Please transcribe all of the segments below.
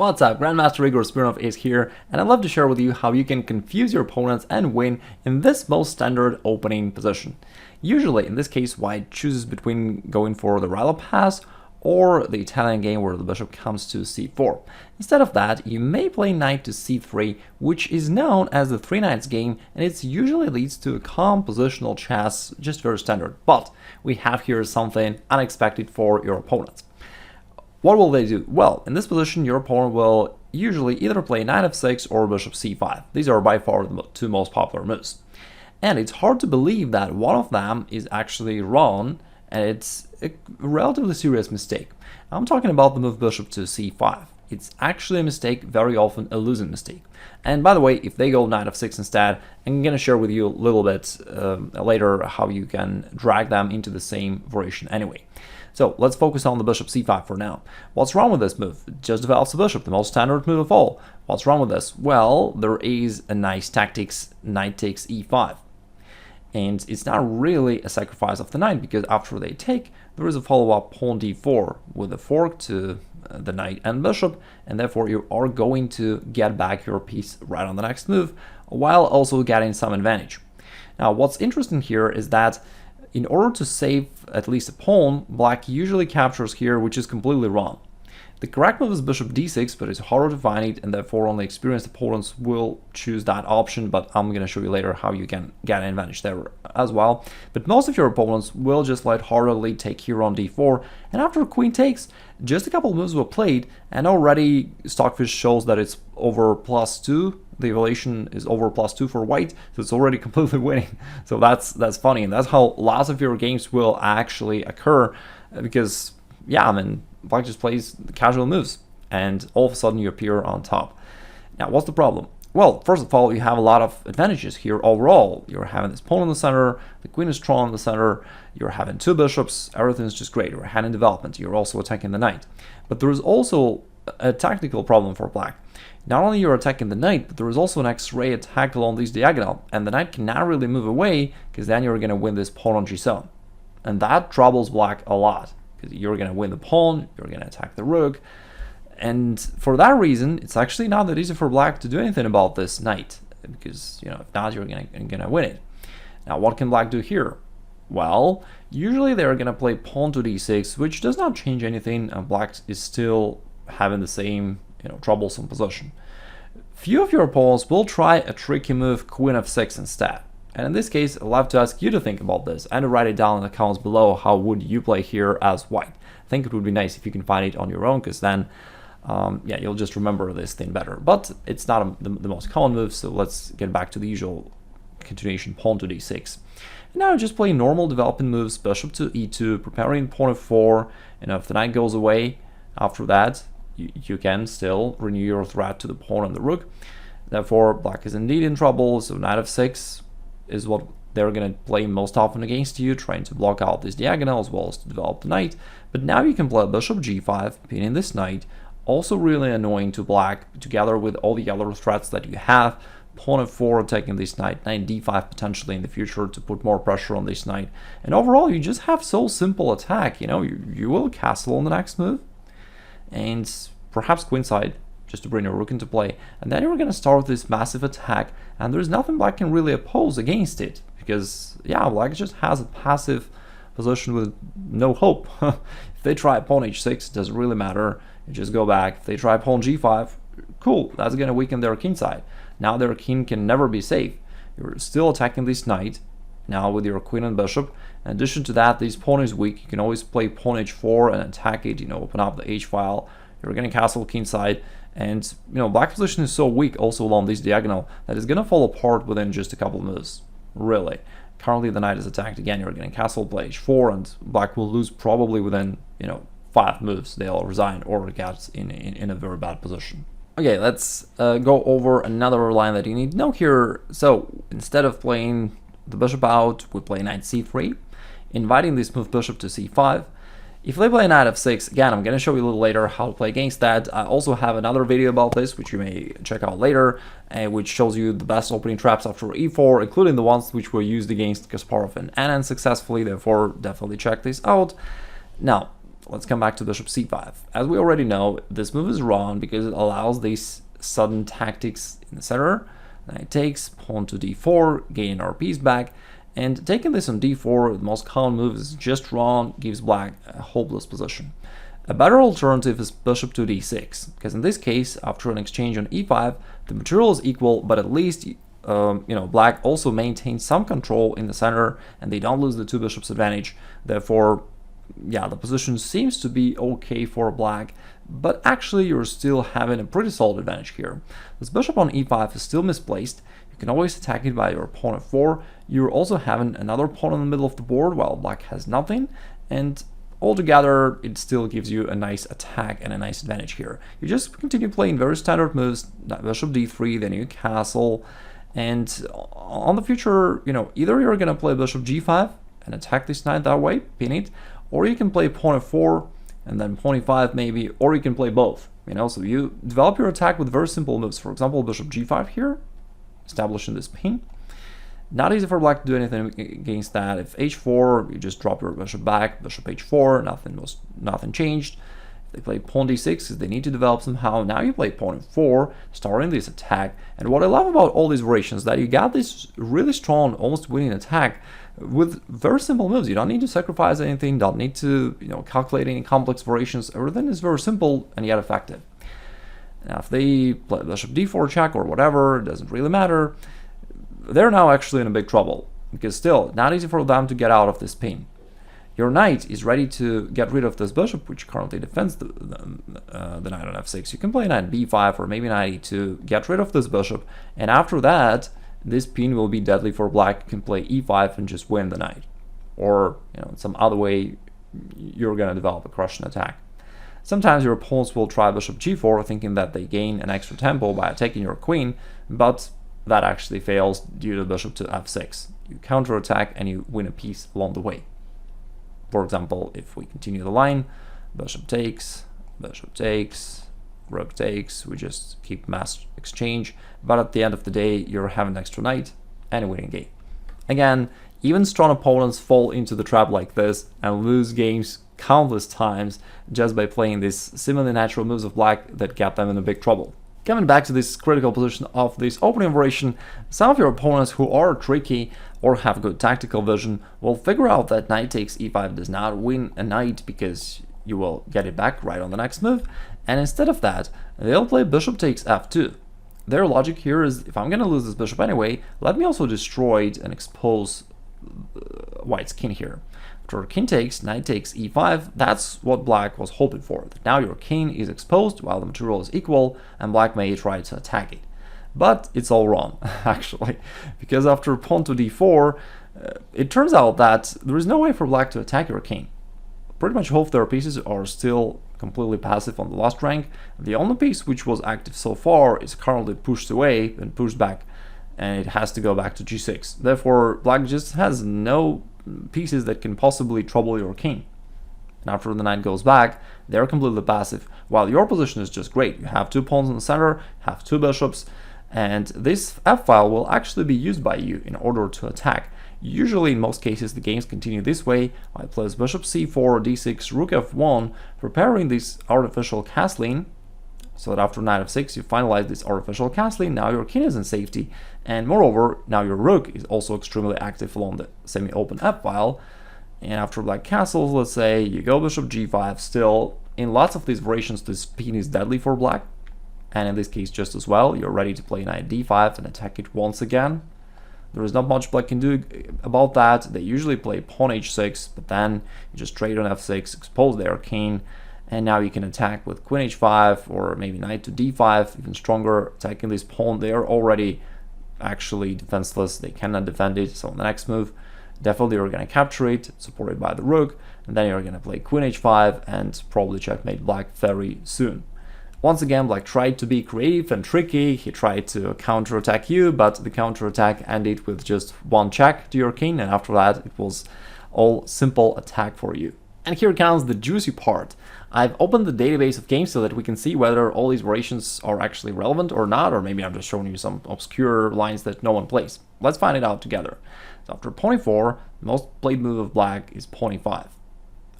What's up, Grandmaster Igor Smirnov is here, and I'd love to share with you how you can confuse your opponents and win in this most standard opening position. Usually, in this case, white chooses between going for the Ruy Lopez or the Italian game where the bishop comes to c4. Instead of that, you may play knight to c3, which is known as the three knights game, and it usually leads to a calm positional chess, just very standard. But we have here something unexpected for your opponents. What will they do? Well, in this position, your opponent will usually either play knight f6 or bishop c5. These are by far the two most popular moves. And it's hard to believe that one of them is actually wrong, and it's a relatively serious mistake. I'm talking about the move bishop to c5. It's actually a mistake, very often a losing mistake. And by the way, if they go knight f6 instead, I'm going to share with you a little bit later how you can drag them into the same variation anyway. So let's focus on the bishop c5 for now. What's wrong with this move? It just develops the bishop, the most standard move of all. What's wrong with this? Well, there is a nice tactics, knight takes e5. And it's not really a sacrifice of the knight, because after they take, there is a follow-up pawn d4 with a fork to the knight and bishop, and therefore you are going to get back your piece right on the next move, while also getting some advantage. Now, what's interesting here is that in order to save at least a pawn, black usually captures here, which is completely wrong. The correct move is bishop d6, but it's harder to find it, and therefore only experienced opponents will choose that option, but I'm going to show you later how you can get an advantage there as well. But most of your opponents will just lightheartedly take here on d4, and after queen takes, just a couple moves were played, and already Stockfish shows that it's over +2. The evaluation is over +2 for white, so it's already completely winning. So that's funny, and that's how lots of your games will actually occur, because, yeah, I mean, black just plays the casual moves, and all of a sudden you appear on top. Now, what's the problem? Well, first of all, you have a lot of advantages here overall. You're having this pawn in the center, the queen is strong in the center, you're having two bishops, everything's just great. You're having development, you're also attacking the knight. But there is also a tactical problem for black. Not only you're attacking the knight, but there is also an X-ray attack along this diagonal, and the knight cannot really move away, because then you're going to win this pawn on g7. And that troubles black a lot, because you're going to win the pawn, you're going to attack the rook, and for that reason, it's actually not that easy for black to do anything about this knight, because, you know, if not, you're going to win it. Now, what can black do here? Well, usually they're going to play pawn to d6, which does not change anything, and black is still having the same, troublesome position. Few of your opponents will try a tricky move, queen f6 instead. And in this case, I'd love to ask you to think about this and to write it down in the comments below. How would you play here as white? I think it would be nice if you can find it on your own, because then, you'll just remember this thing better. But it's not the most common move, so let's get back to the usual continuation, pawn to d6. And now just play normal developing moves, bishop to e2, preparing pawn f4, and if the knight goes away after that, you can still renew your threat to the pawn and the rook. Therefore, black is indeed in trouble, so knight f6 is what they're going to play most often against you, trying to block out this diagonal as well as to develop the knight. But now you can play bishop g5, pinning this knight, also really annoying to black, together with all the other threats that you have. Pawn f4 attacking this knight, knight d5 potentially in the future to put more pressure on this knight. And overall, you just have so simple attack, you will castle on the next move, and perhaps queenside, just to bring your rook into play, and then you're going to start this massive attack, and there's nothing black can really oppose against it, because, yeah, black just has a passive position with no hope. If they try pawn h6, it doesn't really matter, you just go back. If they try pawn g5, cool, that's going to weaken their king side. Now their king can never be safe. You're still attacking this knight, now with your queen and bishop. In addition to that, this pawn is weak. You can always play pawn h4 and attack it, open up the h-file. You're going to castle kingside, and black position is so weak also along this diagonal that it's going to fall apart within just a couple of moves, really. Currently the knight is attacked again, you're going to castle, play h4, and black will lose probably within 5 moves. They'll resign or get in a very bad position. Okay, let's go over another line that you need to know here. So instead of playing the bishop out, we play knight c3, inviting this move bishop to c5. If they play knight f6, again, I'm going to show you a little later how to play against that. I also have another video about this, which you may check out later, which shows you the best opening traps after e4, including the ones which were used against Kasparov and Anand successfully, therefore definitely check this out. Now, let's come back to bishop c5. As we already know, this move is wrong because it allows these sudden tactics in the center. Knight takes, pawn to d4, gaining our piece back, and taking this on d4, the most common move, is just wrong, gives black a hopeless position. A better alternative is bishop to d6, because in this case, after an exchange on e5, the material is equal, but at least black also maintains some control in the center, and they don't lose the two bishops advantage. Therefore, yeah, the position seems to be okay for black, but actually you're still having a pretty solid advantage here. This bishop on e5 is still misplaced. You can always attack it by your pawn f4. You're also having another pawn in the middle of the board while black has nothing, and altogether it still gives you a nice attack and a nice advantage here. You just continue playing very standard moves, bishop d3, then you castle, and on the future, either you're gonna play bishop g5 and attack this knight that way, pin it, or you can play pawn f4 and then pawn e5 maybe, or you can play both. So you develop your attack with very simple moves. For example, bishop g5 here, establishing this pin. Not easy for black to do anything against that. If h4, you just drop your bishop back, bishop h4, nothing changed. If they play pawn d6 because they need to develop somehow. Now you play pawn f4, starting this attack. And what I love about all these variations is that you got this really strong, almost winning attack with very simple moves. You don't need to sacrifice anything, don't need to calculate any complex variations. Everything is very simple and yet effective. Now if they play bishop d4 check or whatever, it doesn't really matter. They're now actually in a big trouble, because still, not easy for them to get out of this pin. Your knight is ready to get rid of this bishop, which currently defends the knight on f6. You can play knight b5 or maybe knight e2, get rid of this bishop, and after that, this pin will be deadly for black. You can play e5 and just win the knight. Or, some other way, you're going to develop a crushing attack. Sometimes your opponents will try bishop g4, thinking that they gain an extra tempo by attacking your queen, but that actually fails due to bishop to f6. You counterattack and you win a piece along the way. For example, if we continue the line, bishop takes, rook takes, we just keep mass exchange, but at the end of the day, you're having an extra knight and a winning game. Again, even strong opponents fall into the trap like this and lose games countless times just by playing these seemingly natural moves of black that get them in a big trouble. Coming back to this critical position of this opening variation, some of your opponents who are tricky or have good tactical vision will figure out that knight takes e5 does not win a knight because you will get it back right on the next move, and instead of that, they'll play bishop takes f2. Their logic here is, if I'm going to lose this bishop anyway, let me also destroy it and expose white's king here. After king takes, knight takes e5, that's what black was hoping for. Now your king is exposed while the material is equal, and black may try to attack it. But it's all wrong, actually, because after pawn to d4, it turns out that there is no way for black to attack your king. Pretty much both their pieces are still completely passive on the last rank. The only piece which was active so far is currently pushed away and pushed back, and it has to go back to g6. Therefore, black just has no pieces that can possibly trouble your king. And after the knight goes back, they're completely passive, while your position is just great. You have two pawns in the center, have two bishops, and this f-file will actually be used by you in order to attack. Usually, in most cases, the games continue this way. I place bishop c4, d6, rook f1, preparing this artificial castling, so that after knight f6, you finalize this artificial castling. Now your king is in safety, and moreover, now your rook is also extremely active along the semi-open f-file. And after black castles, let's say, you go bishop g5, still, in lots of these variations, this pin is deadly for black. And in this case just as well, you're ready to play knight d5 and attack it once again. There is not much black can do about that. They usually play pawn h6, but then you just trade on f6, expose their king, and now you can attack with queen h5 or maybe knight to d5, even stronger, attacking this pawn. They are already actually defenseless, they cannot defend it, so on the next move, definitely you're going to capture it, supported by the rook, and then you're going to play queen h5 and probably checkmate black very soon. Once again, black tried to be creative and tricky. He tried to counterattack you, but the counterattack ended with just one check to your king, and after that it was all simple attack for you. And here comes the juicy part. I've opened the database of games so that we can see whether all these variations are actually relevant or not, or maybe I'm just showing you some obscure lines that no one plays. Let's find it out together. So after pawn e4, the most played move of black is pawn e5.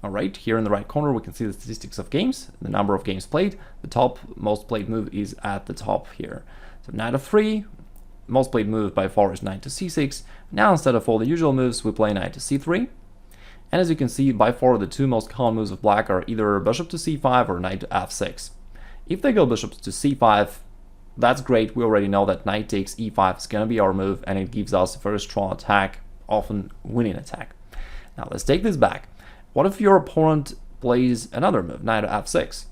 All right, here in the right corner, we can see the statistics of games, the number of games played. The top most played move is at the top here. So knight f3, most played move by far is knight to c6. Now, instead of all the usual moves, we play knight to c3. And as you can see, by far the two most common moves of black are either bishop to c5 or knight to f6. If they go bishop to c5, that's great. We already know that knight takes e5 is going to be our move, and it gives us a very strong attack, often winning attack. Now, let's take this back. What if your opponent plays another move, knight to f6?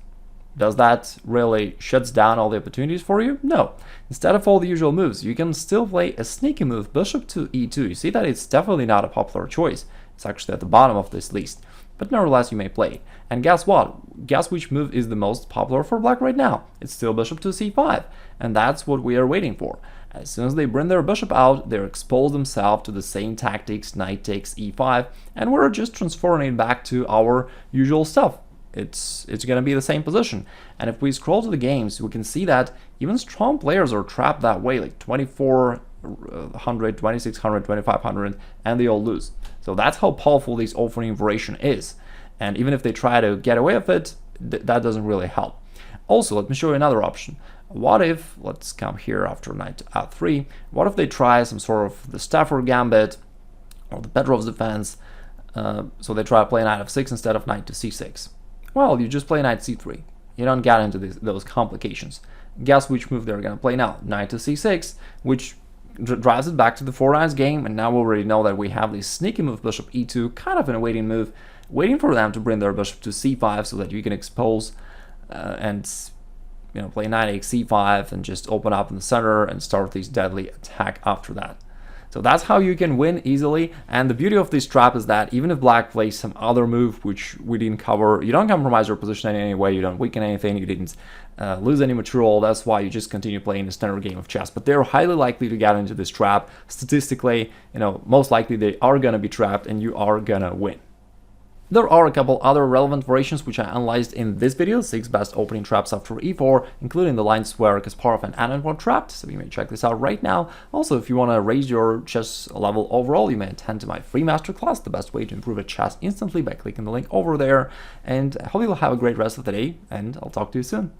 Does that really shuts down all the opportunities for you? No. Instead of all the usual moves, you can still play a sneaky move, bishop to e2. You see that it's definitely not a popular choice. It's actually at the bottom of this list. But nevertheless, you may play it. And guess what? Guess which move is the most popular for black right now? It's still bishop to c5. And that's what we are waiting for. As soon as they bring their bishop out, they expose themselves to the same tactics, knight takes e5, and we're just transferring it back to our usual stuff. It's going to be the same position. And if we scroll to the games, we can see that even strong players are trapped that way, like 2400, 2600, 2500, and they all lose. So that's how powerful this opening variation is. And even if they try to get away with it, that doesn't really help. Also, let me show you another option. What if, let's come here after knight to f3, what if they try some sort of the Stafford gambit or the Petrov's defense, so they try to play knight f6 instead of knight to c6. Well, you just play knight c3. You don't get into those complications. Guess which move they're going to play now? Knight to c6, which drives it back to the 4 knights game, and now we already know that we have this sneaky move bishop e2, kind of in a waiting move, waiting for them to bring their bishop to c5 so that you can expose and play knight takes c5 and just open up in the center and start this deadly attack after that. So that's how you can win easily. And the beauty of this trap is that even if black plays some other move which we didn't cover, you don't compromise your position in any way, you don't weaken anything, you didn't lose any material. That's why you just continue playing the standard game of chess. But they're highly likely to get into this trap. Statistically, most likely they are going to be trapped and you are going to win. There are a couple other relevant variations which I analyzed in this video, 6 best opening traps after e4, including the lines where Kasparov and Anand were trapped, so you may check this out right now. Also, if you want to raise your chess level overall, you may attend to my free masterclass, the best way to improve at chess instantly, by clicking the link over there. And I hope you'll have a great rest of the day, and I'll talk to you soon.